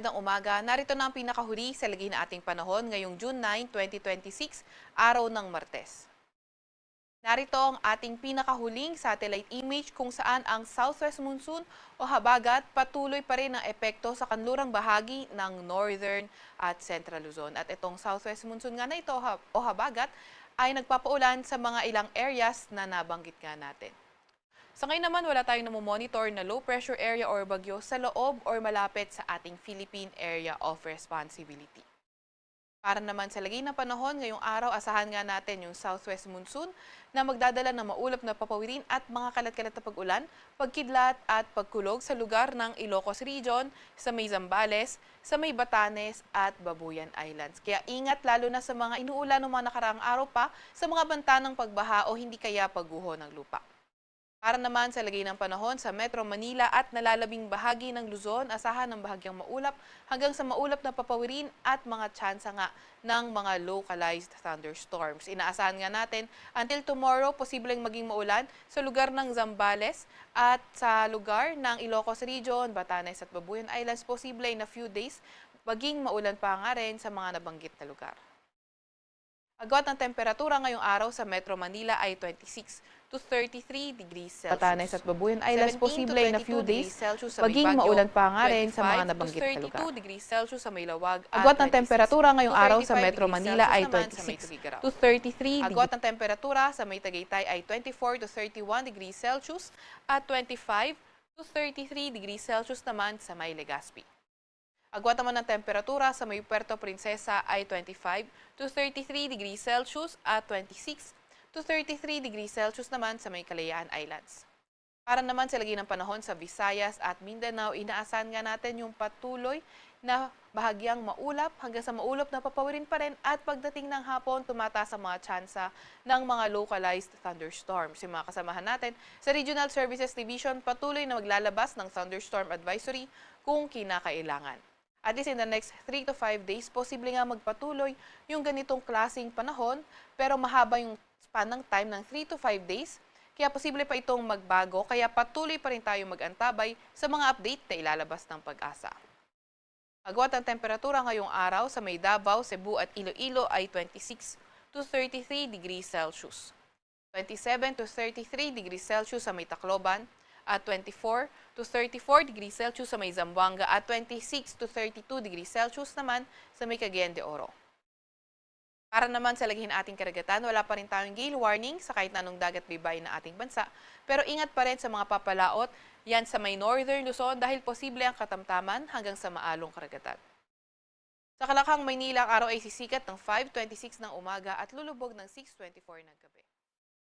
Magandang umaga. Narito na ang pinakahuli sa lagay na ating panahon ngayong June 9, 2026, araw ng Martes. Narito ang ating pinakahuling satellite image kung saan ang southwest monsoon o habagat patuloy pa rin ang epekto sa kanlurang bahagi ng northern at central Luzon. At itong southwest monsoon nga na ito o habagat ay nagpapaulan sa mga ilang areas na nabanggit nga natin. Sa ngayon naman, wala tayong namomonitor na low pressure area or bagyo sa loob or malapit sa ating Philippine Area of Responsibility. Para naman sa lagay ng panahon, ngayong araw, asahan nga natin yung southwest monsoon na magdadala ng maulap na papawirin at mga kalat-kalat na pag-ulan, pagkidlat at pagkulog sa lugar ng Ilocos Region, sa may Zambales, sa may Batanes at Babuyan Islands. Kaya ingat lalo na sa mga inuulan ng mga nakaraang araw pa sa mga banta ng pagbaha o hindi kaya pagguho ng lupa. Para naman sa lagay ng panahon sa Metro Manila at nalalabing bahagi ng Luzon, asahan ng bahagyang maulap hanggang sa maulap na papawirin at mga tsansa nga ng mga localized thunderstorms. Inaasahan nga natin until tomorrow, posibleng maging maulan sa lugar ng Zambales at sa lugar ng Ilocos Region, Batanes at Babuyan Islands, posible in a few days maging maulan pa nga rin sa mga nabanggit na lugar. Agwat ng temperatura ngayong araw sa Metro Manila ay 26 to 33 degrees Celsius. Batanes at Babuyan Islands, posible in a few days maging maulan pa nga rin sa mga nabanggit na lugar. 32 degrees Celsius sa Maylawag. Agwat ng temperatura ngayong araw sa Metro Manila ay 26 to 33 degrees. Agwat ng temperatura sa May Tagaytay ay 24 to 31 degrees Celsius at 25 to 33 degrees Celsius naman sa May Legazpi. Agwat naman ng temperatura sa may Puerto Princesa ay 25 to 33 degrees Celsius at 26 to 33 degrees Celsius naman sa may Kalayaan Islands. Para naman sa lagay ng panahon sa Visayas at Mindanao, inaasahan nga natin yung patuloy na bahagyang maulap hanggang sa maulap na papawirin pa rin at pagdating ng hapon, tumataas ang mga tsansa ng mga localized thunderstorms. Yung mga kasamahan natin sa Regional Services Division patuloy na maglalabas ng thunderstorm advisory kung kinakailangan. At least in the next 3 to 5 days, posible nga magpatuloy yung ganitong klaseng panahon, pero mahaba yung span ng time ng 3 to 5 days, kaya posible pa itong magbago, kaya patuloy pa rin tayo mag-antabay sa mga update na ilalabas ng Pag-asa. Agwat ang temperatura ngayong araw sa may Davao, Cebu at Iloilo ay 26 to 33 degrees Celsius. 27 to 33 degrees Celsius sa may Tacloban, at 24 to 34 degrees Celsius sa may Zamboanga at 26 to 32 degrees Celsius naman sa may Cagayan de Oro. Para naman sa laghin ating karagatan, wala pa rin tayong gale warning sa kahit na anong dagat baybayin ng ating bansa. Pero ingat pa rin sa mga papalaot yan sa may northern Luzon dahil posible ang katamtaman hanggang sa maalong karagatan. Sa Kalakang, Maynila, ang araw ay sisikat ng 5:26 ng umaga at lulubog ng 6:24 ng gabi.